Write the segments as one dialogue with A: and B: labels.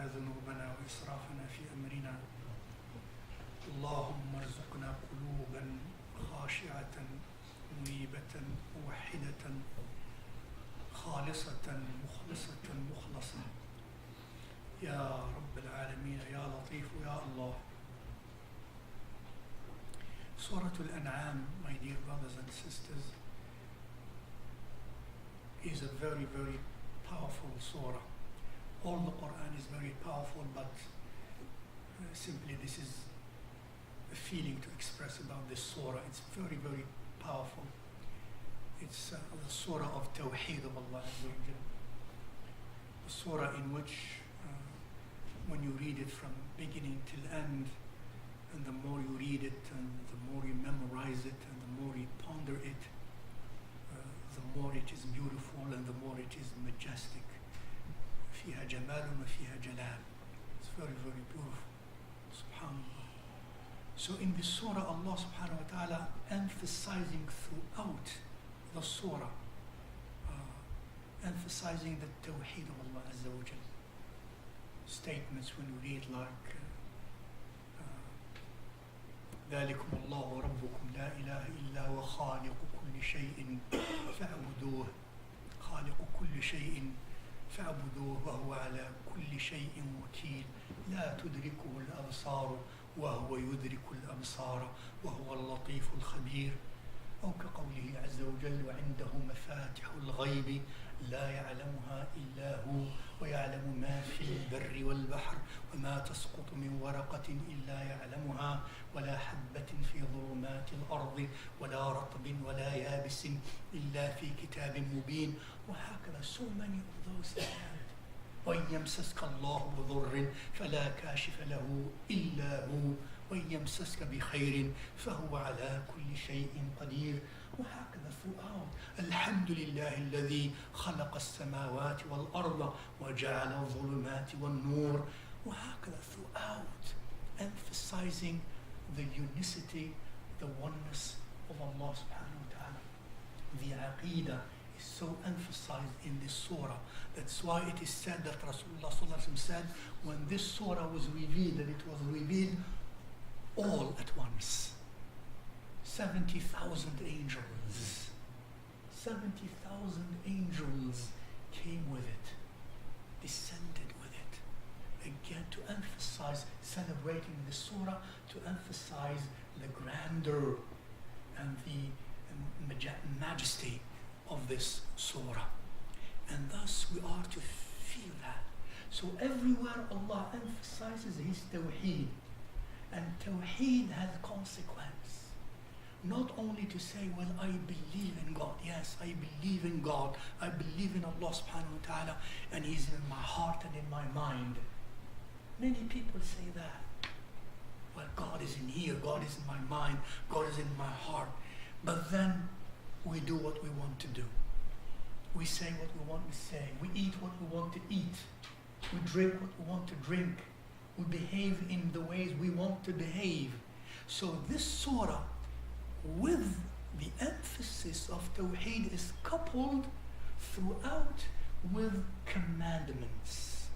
A: لنا ذنوبنا وإسرافنا في أمرنا اللهم ارزقنا قلوبا خاشعة منيبة موحدة خالصة مخلصة مخلصة يا رب العالمين يا لطيف يا الله. Surah Al-An'am, my dear brothers and sisters, is a very, very powerful surah. All the Quran is very powerful, but simply this is a feeling to express about this surah. It's very, very powerful. It's the surah of Tawheed of Allah Azza wa Jal. A surah in which when you read it from beginning till end, and the more you read it and the more you memorize it and the more you ponder it, the more it is beautiful and the more it is majestic. فيها جمال وفيها جلال. It's very, very beautiful. Subhanallah. So in this surah, Allah subhanahu wa ta'ala emphasizing throughout the surah, emphasizing the Tawheed of Allah Azza wa Jal. Statements when you read like ذلكم الله ربكم لا إله إلا هو خالق كل شيء فاعبدوه خالق كل شيء فاعبدوه وهو على كل شيء وكيل لا تدركه الأبصار وهو يدرك الأبصار وهو اللطيف الخبير. أو كقوله عز وجل وعنده مفاتح الغيب لا يعلمها إلا هو ويعلم ما في البر والبحر وما تسقط من ورقة إلا يعلمها ولا حبة في ظلمات الأرض ولا رطب ولا يابس إلا في كتاب مبين. وهكذا so many of those things. وإن يمسسك الله بضر فلا كاشف له إلا هو وإن يمسسك بخير فهو على كل شيء قدير. وهكذا throughout الحمد لله الذي خلق السماوات والأرض وجعل الظلمات والنور. وهكذا throughout emphasizing the unicity, the oneness of Allah subhanahu wa ta'ala. The aqidah is so emphasized in this surah. That's why it is said that Rasulullah sallallahu alaihi wasallam said when this surah was revealed, that it was revealed all at once. 70,000 angels. 70,000 angels came with it, descended with it. Again, to emphasize, celebrating the surah, to emphasize the grandeur and the majesty of this surah. And thus we are to feel that. So everywhere Allah emphasizes His Tawheed. And Tawheed has consequence. Not only to say, well, I believe in God. Yes, I believe in God. I believe in Allah subhanahu wa ta'ala and He's in my heart and in my mind. Many people say that. Well, God is in here, God is in my mind, God is in my heart. But then we do what we want to do. We say what we want to say. We eat what we want to eat. We drink what we want to drink. We behave in the ways we want to behave. So this surah, with the emphasis of Tawheed, is coupled throughout with commandments.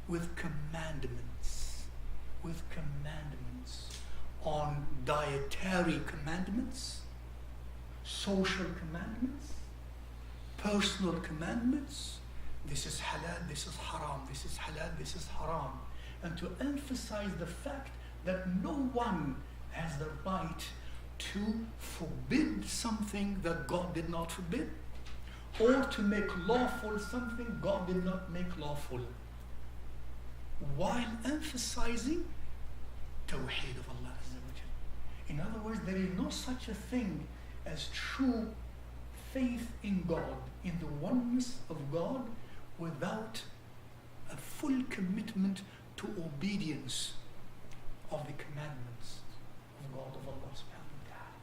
A: With commandments. With commandments on dietary commandments, social commandments, personal commandments. This is halal, this is haram, this is halal, this is haram. And to emphasize the fact that no one has the right to forbid something that God did not forbid, or to make lawful something God did not make lawful, while emphasizing Tawheed of Allah Azza wa Jal. In other words, there is no such a thing as true faith in God, in the oneness of God, without a full commitment to obedience of the commandments of God, of Allah subhanahu wa ta'ala.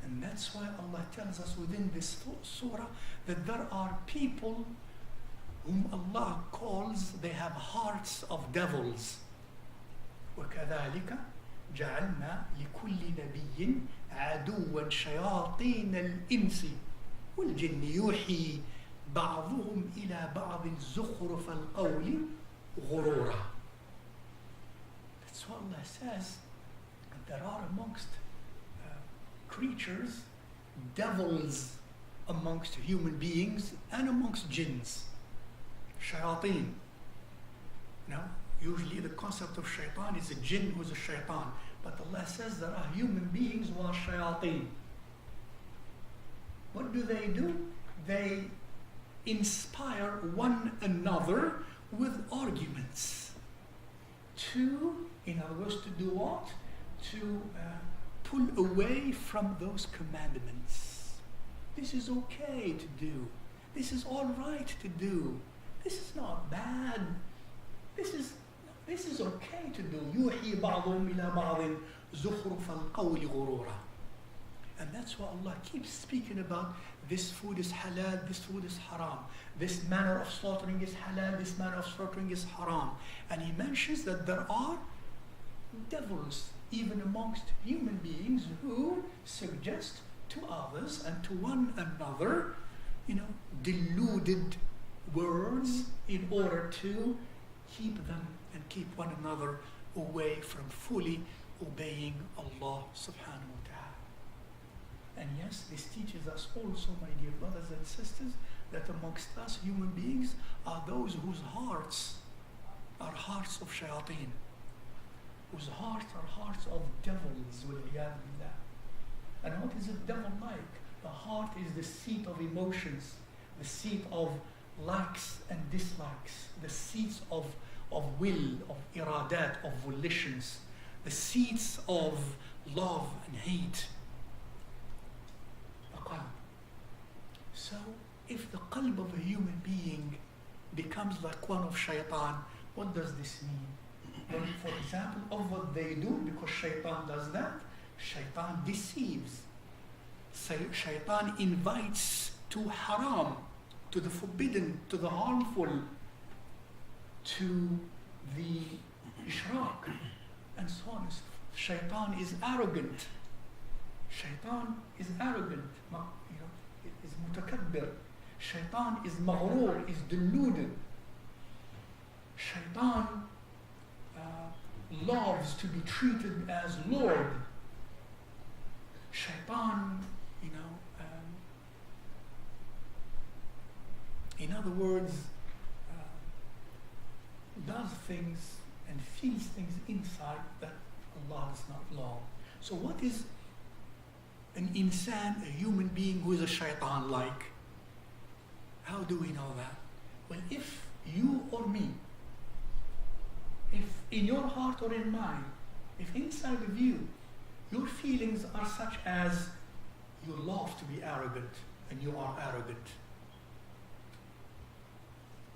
A: And that's why Allah tells us within this surah that there are people whom Allah calls, they have hearts of devils. وَكَذَلِكَ جَعَلْنَا لِكُلِّ نَبِيٍّ عَدُوًّا شَيَاطِينَ الْإِنسِ وَالْجِنِّ يُوحِي بَعْضُهُمْ إِلَى بَعْضٍ زُخْرُفَ الْقَوْلِ غرورا. That's what Allah says. There are amongst creatures, devils amongst human beings and amongst jinns, shayateen. Now, usually the concept of shaitan is a jinn who is a shaitan, but Allah says there are human beings who are shayateen. What do? They inspire one another with arguments to, in other words, to do what? To pull away from those commandments. This is okay to do. This is all right to do. This is not bad. This is okay to do. يُوحِي بَعْضُهُمْ إِلَى بَعْضٍ زُخْرُفَ الْقَوْلِ غُرُورًا. And that's why Allah keeps speaking about this food is halal, this food is haram. This manner of slaughtering is halal, this manner of slaughtering is haram. And He mentions that there are devils even amongst human beings who suggest to others and to one another, deluded words in order to keep them and keep one another away from fully obeying Allah subhanahu wa ta'ala. And yes, this teaches us also, my dear brothers and sisters, that amongst us human beings are those whose hearts are hearts of shayateen, whose hearts are hearts of devils, وَالْعِيَاذُ بِاللَّهِ. And what is a devil like? The heart is the seat of emotions, the seat of likes and dislikes, the seats of will, of iradat, of volitions, the seats of love and hate. The qalb. So, if the qalb of a human being becomes like one of shaitan, what does this mean? Well, for example, of what they do, because shaitan does that, shaitan deceives. Shaitan invites to haram, to the forbidden, to the harmful, to the ishraq, and so on and so forth. Shaitan is arrogant. Shaitan is arrogant, is mutakabbir. Shaitan is maghroor, is deluded. Shaitan loves to be treated as Lord. Shaitan, in other words, does things and feels things inside that Allah does not love. So what is an insan, a human being who is a shaitan like? How do we know that? Well, if you or me, if in your heart or in mine, if inside of you, your feelings are such as you love to be arrogant and you are arrogant,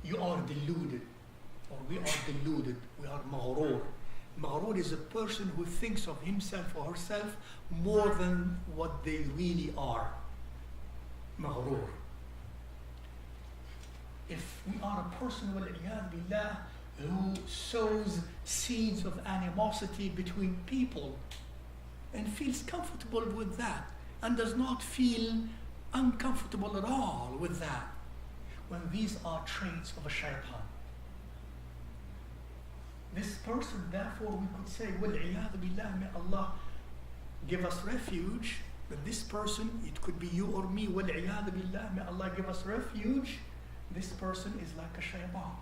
A: you are deluded, or we are deluded, we are maghroor. Maghroor is a person who thinks of himself or herself more than what they really are. Maghroor. If we are a person, wal-iyad billah, who sows seeds of animosity between people and feels comfortable with that and does not feel uncomfortable at all with that, when these are traits of a shaitan. This person, therefore, we could say, وَالْعِيَاذُ بِاللَّهِ, may Allah give us refuge, that this person, it could be you or me, وَالْعِيَاذُ بِاللَّهِ, may Allah give us refuge, this person is like a shaitan.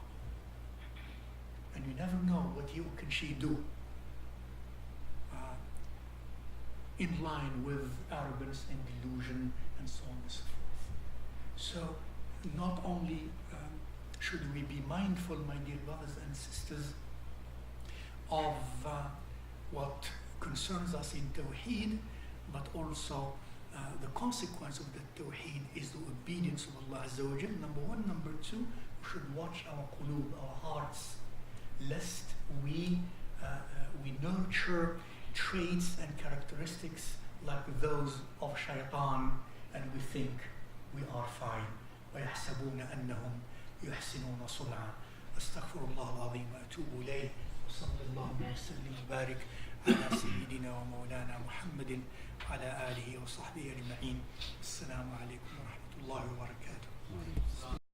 A: And you never know what he or she do in line with arrogance and delusion and so on and so forth. So not only should we be mindful, my dear brothers and sisters, of what concerns us in Tawheed, but also the consequence of the Tawheed is the obedience of Allah Azza wa Jal, number one. Number two, we should watch our qulub, our hearts, lest we nurture traits and characteristics like those of shaitan, and we think we are fine. وَيَحْسَبُونَ أَنَّهُمْ يُحْسِنُونَ صُنْعًا. أستغفر الله العظيم وأتوب إليه. وصلى الله وسلم وبارك على سيدنا ومولانا محمد وعلى آله وصحبه أجمعين. السلام عليكم ورحمة الله وبركاته.